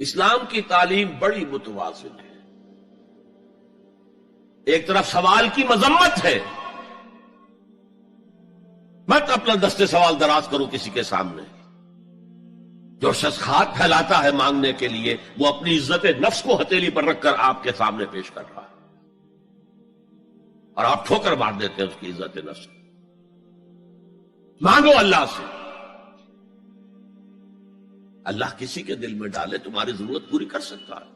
اسلام کی تعلیم بڑی متوازن ہے. ایک طرف سوال کی مذمت ہے، مت اپنا دستے سوال دراز کرو کسی کے سامنے. جو شخص ہاتھ پھیلاتا ہے مانگنے کے لیے وہ اپنی عزت نفس کو ہتھیلی پر رکھ کر آپ کے سامنے پیش کر رہا ہے، اور آپ ٹھوکر مار دیتے ہیں اس کی عزت نفس. مانگو اللہ سے، اللہ کسی کے دل میں ڈالے تمہاری ضرورت پوری کر سکتا ہے،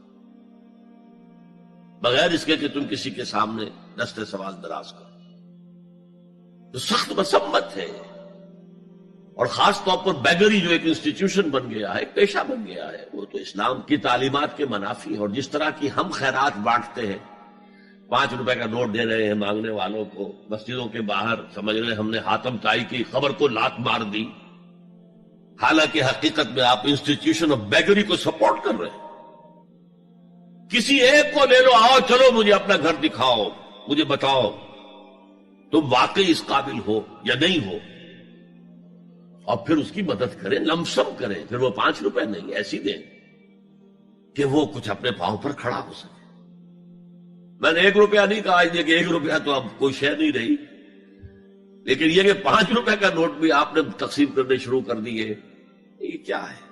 بغیر اس کے کہ تم کسی کے سامنے دستے سوال دراز کرو. تو سخت مذمت ہے، اور خاص طور پر بیگری جو ایک انسٹیٹیوشن بن گیا ہے، ایک پیشہ بن گیا ہے، وہ تو اسلام کی تعلیمات کے منافی ہے. اور جس طرح کی ہم خیرات بانٹتے ہیں، 5 روپے کا نوٹ دے رہے ہیں مانگنے والوں کو مسجدوں کے باہر، سمجھ رہے ہیں ہم نے حاتم طائی کی خبر کو لات مار دی، حالانکہ حقیقت میں آپ انسٹیٹیوشن آف بیگری کو سپورٹ کر رہے ہیں. کسی ایک کو لے لو، آؤ چلو مجھے اپنا گھر دکھاؤ، مجھے بتاؤ تم واقعی اس قابل ہو یا نہیں ہو، اور پھر اس کی مدد کریں، لمسم کریں. پھر وہ 5 روپے نہیں ایسی دیں کہ وہ کچھ اپنے پاؤں پر کھڑا ہو سکے. میں نے 1 روپیہ نہیں کہا کہ 1 روپیہ تو اب کوئی شے نہیں رہی، لیکن یہ کہ 5 روپے کا نوٹ بھی آپ نے تقسیم کرنے شروع کر دیے، یہ کیا ہے؟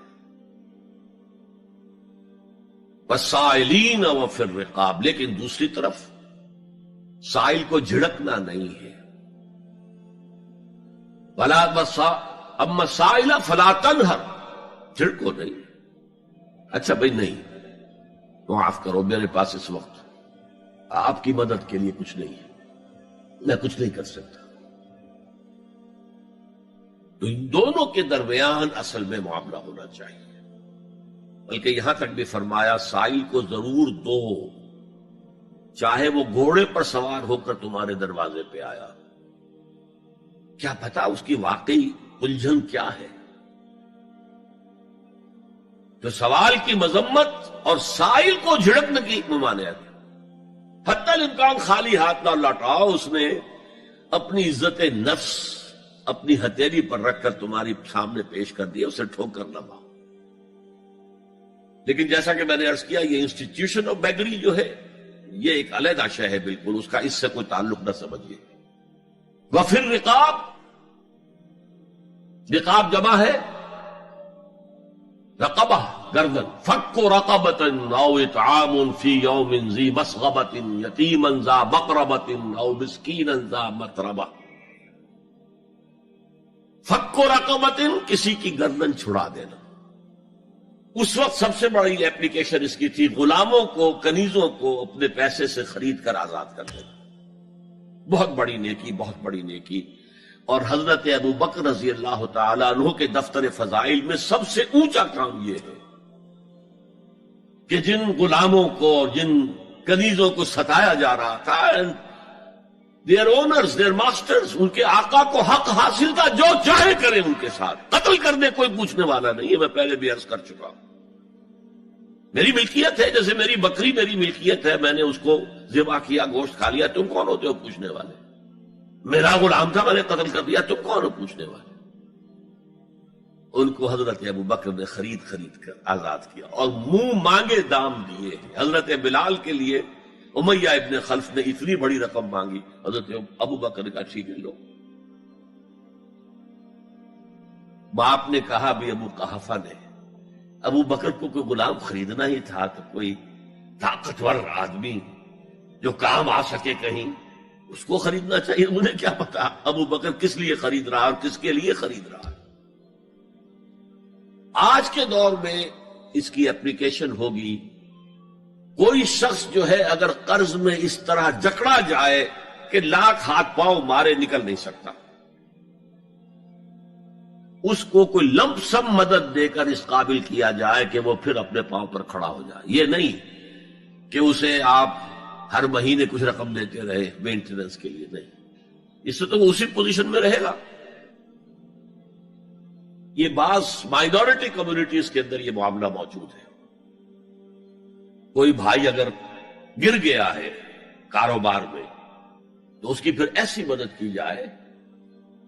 وَالسَّائِلِينَ وَفِي الرِّقَابِ. لیکن دوسری طرف سائل کو جھڑکنا نہیں ہے. اما السائل فلا تنہر، جھڑکو نہیں. اچھا بھائی نہیں، معاف کرو، میرے پاس اس وقت آپ کی مدد کے لیے کچھ نہیں ہے، میں کچھ نہیں کر سکتا. تو ان دونوں کے درمیان اصل میں معاملہ ہونا چاہیے. بلکہ یہاں تک بھی فرمایا سائل کو ضرور دو، چاہے وہ گھوڑے پر سوار ہو کر تمہارے دروازے پہ آیا. کیا پتا اس کی واقعی الجھن کیا ہے. تو سوال کی مذمت اور سائل کو جھڑکنے کی ممانعت. حتی الامکان خالی ہاتھ نہ لوٹاؤ. اس نے اپنی عزت نفس اپنی ہتھیلی پر رکھ کر تمہاری سامنے پیش کر دیا، اسے ٹھوکر نہ مارو. لیکن جیسا کہ میں نے عرض کیا، یہ انسٹیٹیوشن آف بیگری جو ہے یہ ایک علیحدہ شے ہے، بالکل اس کا اس سے کوئی تعلق نہ سمجھیے. وفی الرقاب، رقاب جمع ہے رقبہ، گردن. فک رقبۃ او اطعام فی یوم ذی مسغبۃ یتیما ذا مقربۃ او مسکینا ذا متربہ. فک رقبۃ، کسی کی گردن چھڑا دینا. اس وقت سب سے بڑی ایپلیکیشن اس کی تھی غلاموں کو، کنیزوں کو اپنے پیسے سے خرید کر آزاد کر دینا. بہت بڑی نیکی، بہت بڑی نیکی. اور حضرت ابو بکر رضی اللہ تعالیٰ عنہ کے دفتر فضائل میں سب سے اونچا کام یہ ہے کہ جن غلاموں کو اور جن کنیزوں کو ستایا جا رہا تھا، دیئر اونرز، دیئر ماسٹرز، ان کے آقا کو حق حاصل تھا، جو چاہے کریں ان کے ساتھ. قتل کرنے کوئی پوچھنے والا نہیں ہے. میں پہلے بھی عرض کر چکا ہوں، میری ملکیت ہے، جیسے میری بکری میری ملکیت ہے، میں نے اس کو ذبح کیا، گوشت کھا لیا، تم کون ہوتے ہو پوچھنے والے؟ میرا غلام تھا، میں نے قتل کر دیا، تم کون ہو پوچھنے والے؟ ان کو حضرت ابو بکر نے خرید کر آزاد کیا اور منہ مانگے دام دیے. حضرت بلال کے لیے امیہ ابن خلف نے اتنی بڑی رقم مانگی، حضرت ابو بکر نے کہا ٹھیک ہے لو. باپ نے کہا بھی ابو قحافہ نے، ابو بکر کو کوئی غلام خریدنا ہی تھا تو کوئی طاقتور آدمی جو کام آ سکے کہیں، اس کو خریدنا چاہیے. انہیں کیا پتا ابو بکر کس لیے خرید رہا اور کس کے لیے خرید رہا. آج کے دور میں اس کی اپلیکیشن ہوگی. کوئی شخص جو ہے اگر قرض میں اس طرح جکڑا جائے کہ لاکھ ہاتھ پاؤں مارے نکل نہیں سکتا، اس کو کوئی لمپ سم مدد دے کر اس قابل کیا جائے کہ وہ پھر اپنے پاؤں پر کھڑا ہو جائے. یہ نہیں کہ اسے آپ ہر مہینے کچھ رقم دیتے رہے مینٹیننس کے لیے، نہیں. اس سے تو وہ اسی پوزیشن میں رہے گا. یہ بعض مائنورٹی کمیونٹیز کے اندر یہ معاملہ موجود ہے. کوئی بھائی اگر گر گیا ہے کاروبار میں تو اس کی پھر ایسی مدد کی جائے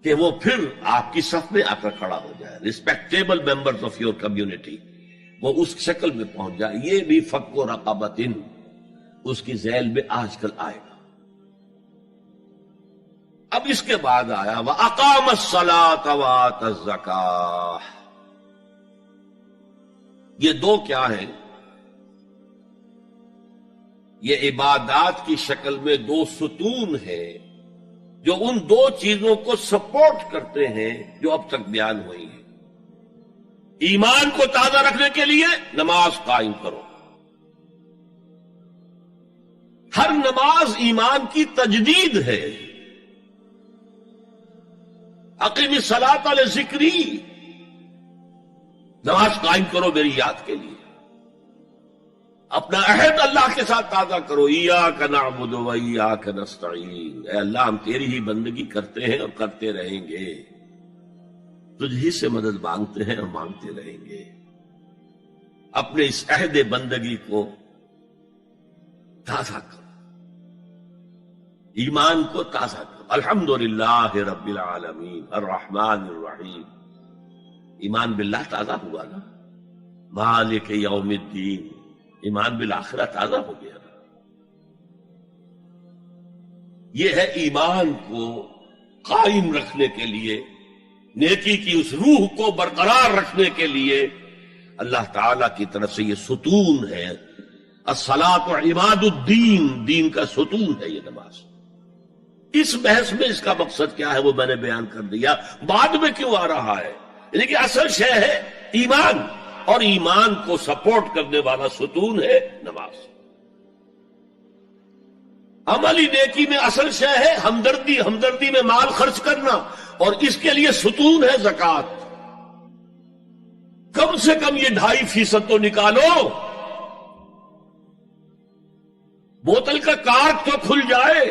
کہ وہ پھر آپ کی صف میں آ کر کھڑا ہو جائے. Respectable members of your community وہ اس شکل میں پہنچ جائے. یہ بھی فک رقبۃ اس کی ذیل میں آج کل آئے گا. اب اس کے بعد آیا وَأَقَامَ الصَّلَاةَ وَآتَى الزَّكَاةَ. یہ دو کیا ہیں؟ یہ عبادات کی شکل میں دو ستون ہیں جو ان دو چیزوں کو سپورٹ کرتے ہیں جو اب تک بیان ہوئی ہیں. ایمان کو تازہ رکھنے کے لیے نماز قائم کرو. ہر نماز ایمان کی تجدید ہے. اقیم الصلاۃ لذکری، نماز قائم کرو میری یاد کے لیے. اپنا عہد اللہ کے ساتھ تازہ کرو. ایاک نعبد و ایاک نستعین، اے اللہ ہم تیری ہی بندگی کرتے ہیں اور کرتے رہیں گے، تجھ ہی سے مدد مانگتے ہیں اور مانگتے رہیں گے. اپنے اس عہد بندگی کو تازہ کرو، ایمان کو تازہ کرو. الحمدللہ رب العالمین الرحمن الرحیم. ایمان باللہ تازہ ہوا نا. مالک یوم الدین، ایمان بالآخرہ تازہ ہو گیا. یہ ہے ایمان کو قائم رکھنے کے لیے، نیکی کی اس روح کو برقرار رکھنے کے لیے اللہ تعالی کی طرف سے یہ ستون ہے. الصلاۃ عماد الدین، دین کا ستون ہے یہ نماز. اس بحث میں اس کا مقصد کیا ہے وہ میں نے بیان کر دیا. بعد میں کیوں آ رہا ہے؟ یعنی کہ اصل شے ہے ایمان، اور ایمان کو سپورٹ کرنے والا ستون ہے نماز. عملی نیکی میں اصل شے ہے ہمدردی، ہمدردی میں مال خرچ کرنا، اور اس کے لیے ستون ہے زکوٰۃ. کم سے کم یہ 2.5% تو نکالو. بوتل کا کارک تو کھل جائے،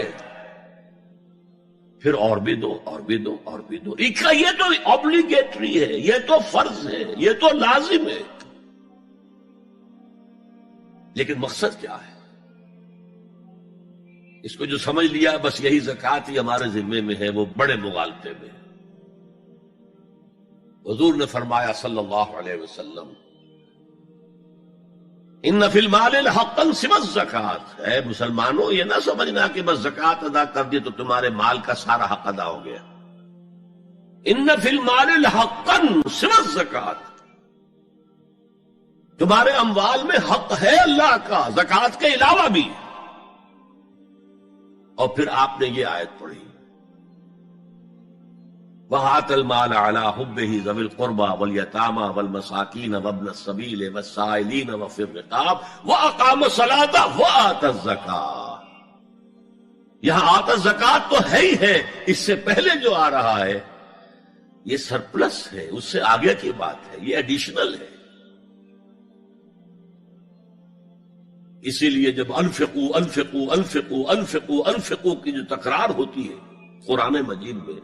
پھر اور بھی دو، اور بھی دو، اور بھی دو. یہ تو obligatory ہے، یہ تو فرض ہے، یہ تو لازم ہے. لیکن مقصد کیا ہے؟ اس کو جو سمجھ لیا بس یہی زکوٰۃ ہی ہمارے ذمے میں ہے، وہ بڑے مغالطے میں. حضور نے فرمایا صلی اللہ علیہ وسلم ان فی المال حقا سوى الزکوٰۃ. اے مسلمانوں یہ نہ سمجھنا کہ بس زکوٰۃ ادا کر دی تو تمہارے مال کا سارا حق ادا ہو گیا. ان فی المال حقا سوى الزکوٰۃ، تمہارے اموال میں حق ہے اللہ کا زکوٰۃ کے علاوہ بھی. اور پھر آپ نے یہ آیت پڑھی وَآتَى الْمَالَ عَلَىٰ حُبِّهِ ذَوِي الْقُرْبَىٰ وَالْيَتَامَىٰ وَالْمَسَاكِينَ وَابْنَ السَّبِيلِ وَالسَّائِلِينَ وَفِي الرِّقَابِ وَأَقَامَ الصَّلَاةَ وَآتَى الزَّكَاةَ. یہاں آتا زکوٰۃ تو ہے ہی ہے، اس سے پہلے جو آ رہا ہے یہ سرپلس ہے، اس سے آگے کی بات ہے، یہ ایڈیشنل ہے. اسی لیے جب انفقوا انفقوا انفقوا انفقوا انفقوا کی جو تکرار ہوتی ہے قرآن مجید میں،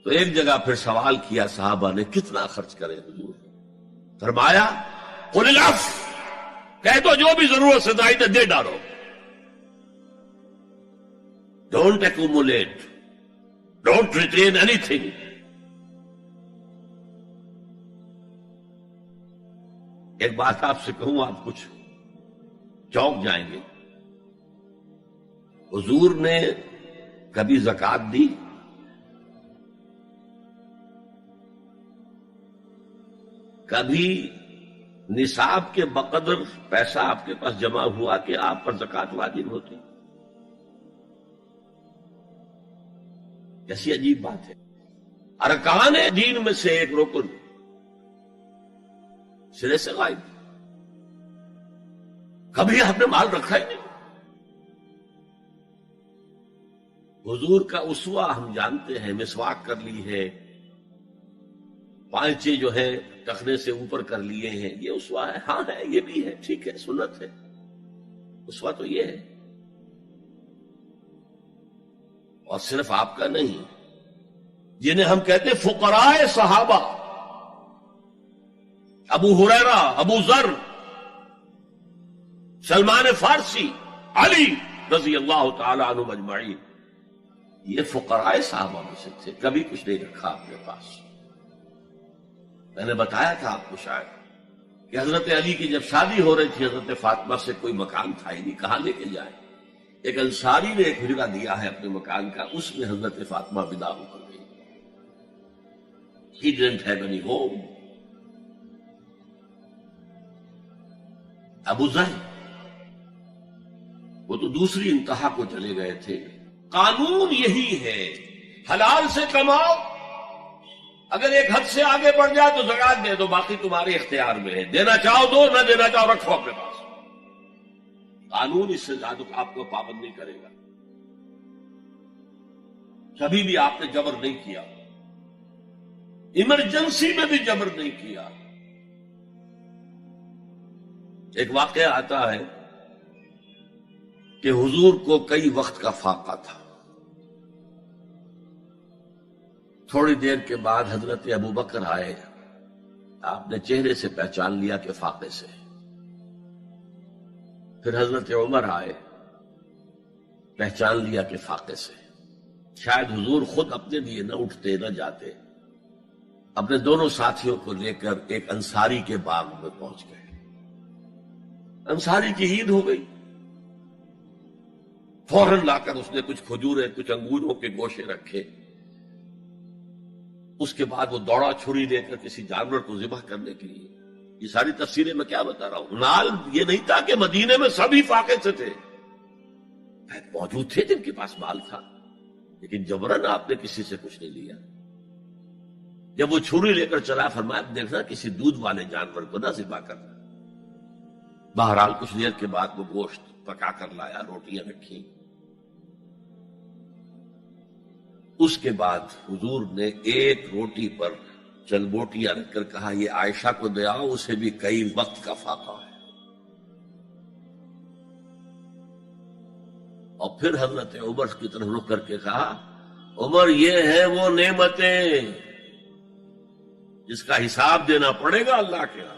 تو ایک جگہ پھر سوال کیا صحابہ نے کتنا خرچ کرے حضور؟ فرمایا قل العفو، کہہ دو جو بھی ضرورت سے زائد دے ڈالو. Don't accumulate, don't retain any thing. ایک بات آپ سے کہوں، آپ کچھ چونک جائیں گے. حضور نے کبھی زکوٰۃ دی؟ کبھی نصاب کے بقدر پیسہ آپ کے پاس جمع ہوا کہ آپ پر زکوٰۃ واجب ہوتی؟ ایسی عجیب بات ہے. ارکان دین میں سے ایک رکن سرے سے غائب. کبھی آپ نے مال رکھا ہی نہیں. حضور کا اسوہ ہم جانتے ہیں، مسواک کر لی ہے، پانچے جو ہے ٹخنے سے اوپر کر لیے ہیں، یہ اسوہ ہے. ہاں ہے، یہ بھی ہے، ٹھیک ہے، سنت ہے. اسوہ تو یہ ہے. اور صرف آپ کا نہیں، جنہیں ہم کہتے فقراء صحابہ، ابو ہریرہ، ابو ذر، سلمان فارسی، علی رضی اللہ تعالی عنہ اجمعین، یہ فقراء صحابہ میں سے تھے. کبھی کچھ نہیں رکھا اپنے پاس. میں نے بتایا تھا آپ کو شاید کہ حضرت علی کی جب شادی ہو رہی تھی حضرت فاطمہ سے، کوئی مکان تھا ہی نہیں، کہاں لے کے جائے؟ ایک انصاری نے ایک حجرہ دیا ہے اپنے مکان کا، اس میں حضرت فاطمہ ودا ہو کر گئی. He didn't have any home. ابو ذر وہ تو دوسری انتہا کو چلے گئے تھے. قانون یہی ہے، حلال سے کماؤ، اگر ایک حد سے آگے بڑھ جائے تو زکات دے دو، باقی تمہارے اختیار میں ہے، دینا چاہو دو، نہ دینا چاہو رکھو اپنے پاس. قانون اس سے زیادہ آپ کو پابند نہیں کرے گا. کبھی بھی آپ نے جبر نہیں کیا، ایمرجنسی میں بھی جبر نہیں کیا. ایک واقعہ آتا ہے کہ حضور کو کئی وقت کا فاقہ تھا. تھوڑی دیر کے بعد حضرت ابو بکر آئے، آپ نے چہرے سے پہچان لیا کہ فاقے سے. پھر حضرت عمر آئے، پہچان لیا کہ فاقے سے. شاید حضور خود اپنے لیے نہ اٹھتے نہ جاتے، اپنے دونوں ساتھیوں کو لے کر ایک انصاری کے باغ میں پہنچ گئے. انصاری کی عید ہو گئی، فوراً لا کر اس نے کچھ کھجوریں کچھ انگوروں کے گوشے رکھے. اس کے بعد وہ دوڑا چھری لے کر کسی جانور کو ذبح کرنے کے لیے. یہ ساری تفصیلیں میں کیا بتا رہا ہوں. مال یہ نہیں تھا کہ مدینے میں سبھی فاقے سے تھے، موجود تھے جن کے پاس مال تھا، لیکن جبرن آپ نے کسی سے کچھ نہیں لیا. جب وہ چھری لے کر چلا، فرمایا دیکھنا کسی دودھ والے جانور کو نہ ذبح کرنا. بہرحال کچھ دیر کے بعد وہ گوشت پکا کر لایا، روٹیاں رکھی. اس کے بعد حضور نے ایک روٹی پر چند بوٹیاں رکھ کر کہا یہ عائشہ کو دے آؤ، اسے بھی کئی وقت کا فاقہ ہے. اور پھر حضرت عمر کی طرف رخ کر کے کہا عمر یہ ہے وہ نعمتیں جس کا حساب دینا پڑے گا اللہ کے ہاں.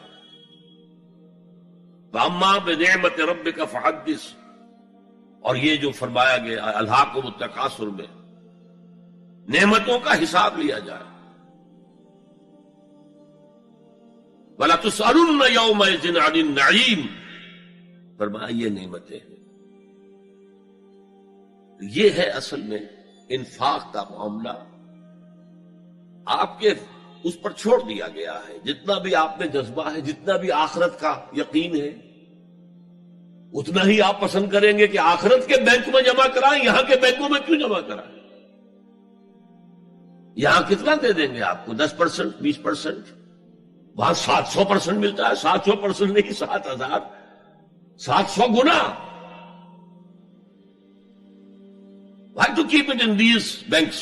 وَأَمَّا بِنِعْمَةِ رَبِّكَ فَحَدِّثْ، اور یہ جو فرمایا گیا الہاکم التکاثر میں نعمتوں کا حساب لیا جائے. وَلَا تُسْأَلُنَّ يَوْمَئِذٍ عَنِ النَّعِيمِ، فرمایا یہ نعمتیں ہیں. یہ ہے اصل میں انفاق کا معاملہ. آپ کے اس پر چھوڑ دیا گیا ہے. جتنا بھی آپ میں جذبہ ہے، جتنا بھی آخرت کا یقین ہے، اتنا ہی آپ پسند کریں گے کہ آخرت کے بینک میں جمع کرائیں، یہاں کے بینکوں میں کیوں جمع کرائیں. یہاں کتنا دے دیں گے آپ کو؟ 10%، 20%. وہاں 700% ملتا ہے. 700% نہیں، 7,000، 700 گنا. Why to keep it in these banks؟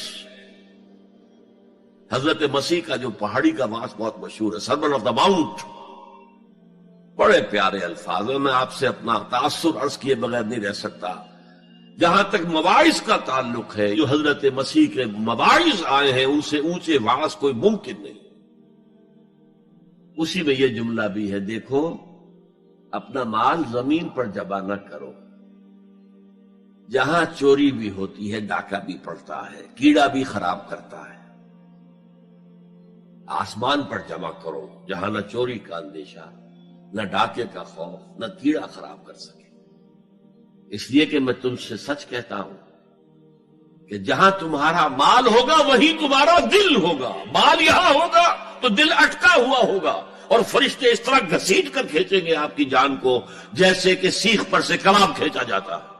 حضرت مسیح کا جو پہاڑی کا واس بہت مشہور ہے، سرمن آف دا ماؤنٹ، بڑے پیارے الفاظ ہیں. میں آپ سے اپنا تاثر عرض کیے بغیر نہیں رہ سکتا. جہاں تک مواعظ کا تعلق ہے، جو حضرت مسیح کے مواعظ آئے ہیں ان سے اونچے واعظ کوئی ممکن نہیں. اسی میں یہ جملہ بھی ہے، دیکھو اپنا مال زمین پر جمع نہ کرو. جہاں چوری بھی ہوتی ہے ڈاکہ بھی پڑتا ہے، کیڑا بھی خراب کرتا ہے. آسمان پر جمع کرو جہاں نہ چوری کا اندیشہ، نہ ڈاکے کا خوف، نہ کیڑا خراب کر سکے. اس لیے کہ میں تم سے سچ کہتا ہوں کہ جہاں تمہارا مال ہوگا وہیں تمہارا دل ہوگا. مال یہاں ہوگا تو دل اٹکا ہوا ہوگا، اور فرشتے اس طرح گھسیٹ کر کھینچیں گے آپ کی جان کو جیسے کہ سیخ پر سے کباب کھینچا جاتا ہے.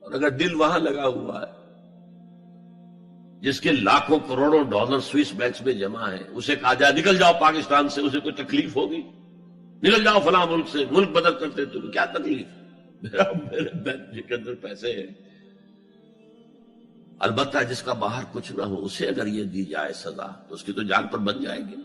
اور اگر دل وہاں لگا ہوا ہے جس کے لاکھوں کروڑوں ڈالر سوئس بینکس میں جمع ہیں، اسے کہا جائے نکل جاؤ پاکستان سے، اسے کوئی تکلیف ہوگی؟ نکل جاؤ فلاں ملک سے، ملک بدل کرتے تو کیا تکلیف؟ میرے بینک کے اندر پیسے ہیں. البتہ جس کا باہر کچھ نہ ہو اسے اگر یہ دی جائے سزا تو اس کی تو جان پر بن جائے گی.